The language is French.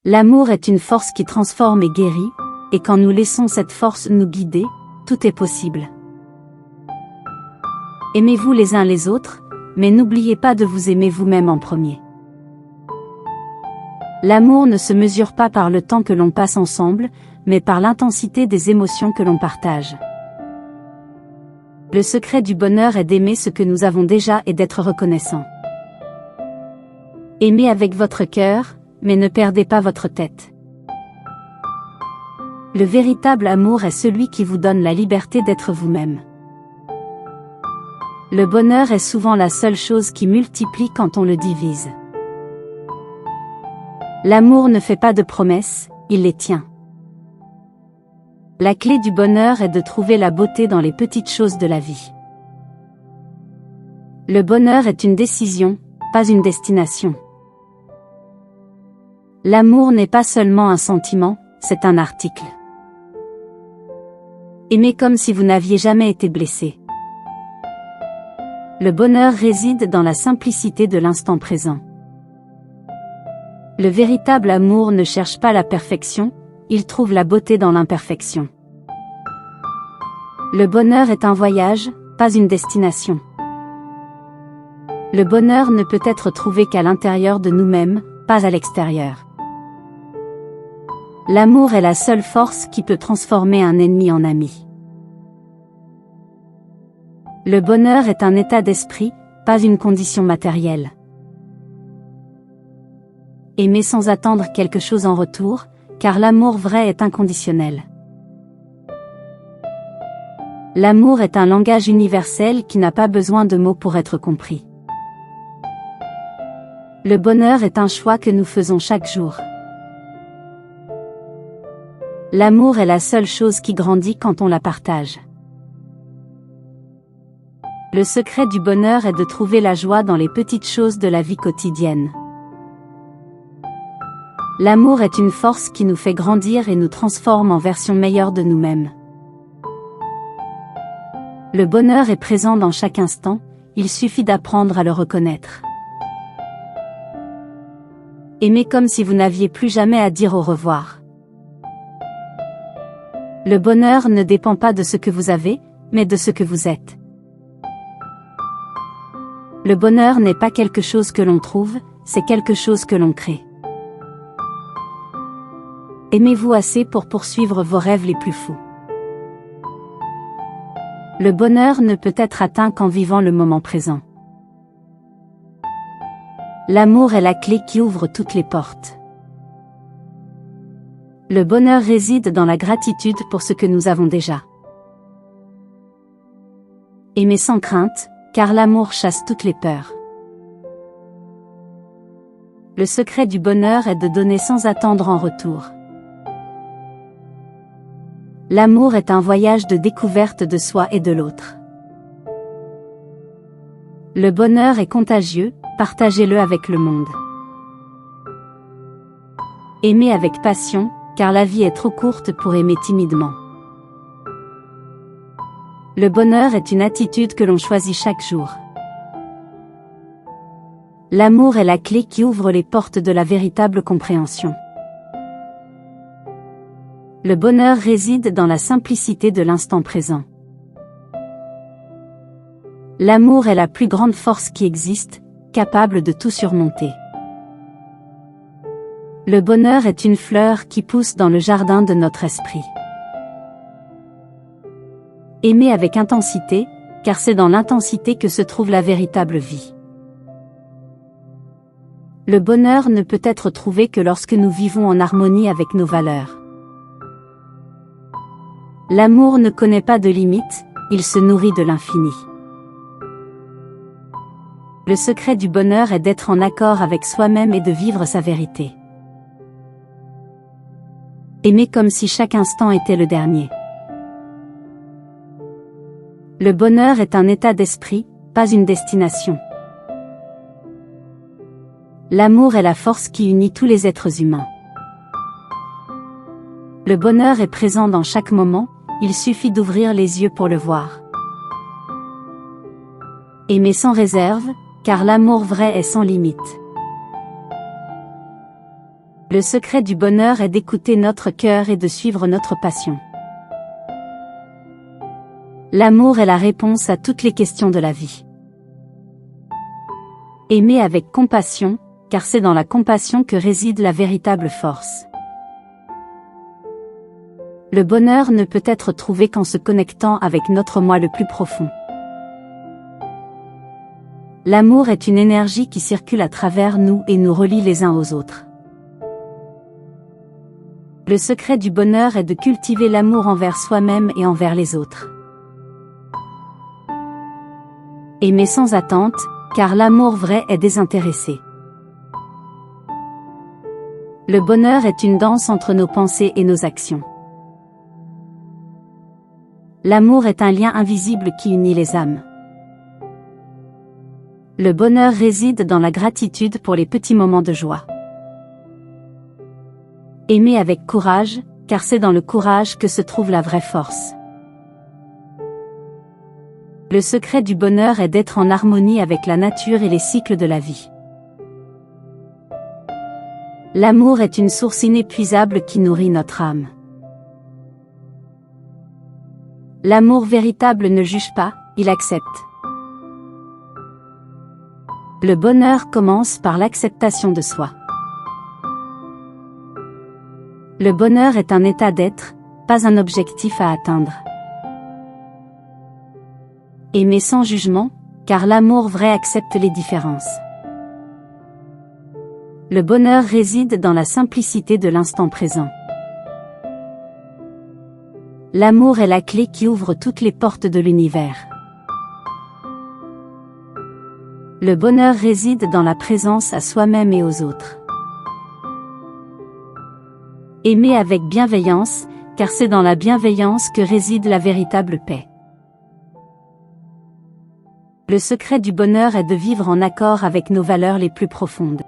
L'amour est une force qui transforme et guérit, et quand nous laissons cette force nous guider, tout est possible. Aimez-vous les uns les autres, mais n'oubliez pas de vous aimer vous-même en premier. L'amour ne se mesure pas par le temps que l'on passe ensemble, mais par l'intensité des émotions que l'on partage. Le secret du bonheur est d'aimer ce que nous avons déjà et d'être reconnaissant. Aimez avec votre cœur, mais ne perdez pas votre tête. Le véritable amour est celui qui vous donne la liberté d'être vous-même. Le bonheur est souvent la seule chose qui multiplie quand on le divise. L'amour ne fait pas de promesses, il les tient. La clé du bonheur est de trouver la beauté dans les petites choses de la vie. Le bonheur est une décision, pas une destination. L'amour n'est pas seulement un sentiment, c'est un article. Aimez comme si vous n'aviez jamais été blessé. Le bonheur réside dans la simplicité de l'instant présent. Le véritable amour ne cherche pas la perfection, il trouve la beauté dans l'imperfection. Le bonheur est un voyage, pas une destination. Le bonheur ne peut être trouvé qu'à l'intérieur de nous-mêmes, pas à l'extérieur. L'amour est la seule force qui peut transformer un ennemi en ami. Le bonheur est un état d'esprit, pas une condition matérielle. Aimez sans attendre quelque chose en retour, car l'amour vrai est inconditionnel. L'amour est un langage universel qui n'a pas besoin de mots pour être compris. Le bonheur est un choix que nous faisons chaque jour. L'amour est la seule chose qui grandit quand on la partage. Le secret du bonheur est de trouver la joie dans les petites choses de la vie quotidienne. L'amour est une force qui nous fait grandir et nous transforme en version meilleure de nous-mêmes. Le bonheur est présent dans chaque instant, il suffit d'apprendre à le reconnaître. Aimez comme si vous n'aviez plus jamais à dire au revoir. Le bonheur ne dépend pas de ce que vous avez, mais de ce que vous êtes. Le bonheur n'est pas quelque chose que l'on trouve, c'est quelque chose que l'on crée. Aimez-vous assez pour poursuivre vos rêves les plus fous. Le bonheur ne peut être atteint qu'en vivant le moment présent. L'amour est la clé qui ouvre toutes les portes. Le bonheur réside dans la gratitude pour ce que nous avons déjà. Aimez sans crainte, car l'amour chasse toutes les peurs. Le secret du bonheur est de donner sans attendre en retour. L'amour est un voyage de découverte de soi et de l'autre. Le bonheur est contagieux, partagez-le avec le monde. Aimez avec passion, car la vie est trop courte pour aimer timidement. Le bonheur est une attitude que l'on choisit chaque jour. L'amour est la clé qui ouvre les portes de la véritable compréhension. Le bonheur réside dans la simplicité de l'instant présent. L'amour est la plus grande force qui existe, capable de tout surmonter. Le bonheur est une fleur qui pousse dans le jardin de notre esprit. Aimez avec intensité, car c'est dans l'intensité que se trouve la véritable vie. Le bonheur ne peut être trouvé que lorsque nous vivons en harmonie avec nos valeurs. L'amour ne connaît pas de limites, il se nourrit de l'infini. Le secret du bonheur est d'être en accord avec soi-même et de vivre sa vérité. Aimez comme si chaque instant était le dernier. Le bonheur est un état d'esprit, pas une destination. L'amour est la force qui unit tous les êtres humains. Le bonheur est présent dans chaque moment, il suffit d'ouvrir les yeux pour le voir. Aimez sans réserve, car l'amour vrai est sans limite. Le secret du bonheur est d'écouter notre cœur et de suivre notre passion. L'amour est la réponse à toutes les questions de la vie. Aimer avec compassion, car c'est dans la compassion que réside la véritable force. Le bonheur ne peut être trouvé qu'en se connectant avec notre moi le plus profond. L'amour est une énergie qui circule à travers nous et nous relie les uns aux autres. Le secret du bonheur est de cultiver l'amour envers soi-même et envers les autres. Aimer sans attente, car l'amour vrai est désintéressé. Le bonheur est une danse entre nos pensées et nos actions. L'amour est un lien invisible qui unit les âmes. Le bonheur réside dans la gratitude pour les petits moments de joie. Aimer avec courage, car c'est dans le courage que se trouve la vraie force. Le secret du bonheur est d'être en harmonie avec la nature et les cycles de la vie. L'amour est une source inépuisable qui nourrit notre âme. L'amour véritable ne juge pas, il accepte. Le bonheur commence par l'acceptation de soi. Le bonheur est un état d'être, pas un objectif à atteindre. Aimer sans jugement, car l'amour vrai accepte les différences. Le bonheur réside dans la simplicité de l'instant présent. L'amour est la clé qui ouvre toutes les portes de l'univers. Le bonheur réside dans la présence à soi-même et aux autres. Aimer avec bienveillance, car c'est dans la bienveillance que réside la véritable paix. Le secret du bonheur est de vivre en accord avec nos valeurs les plus profondes.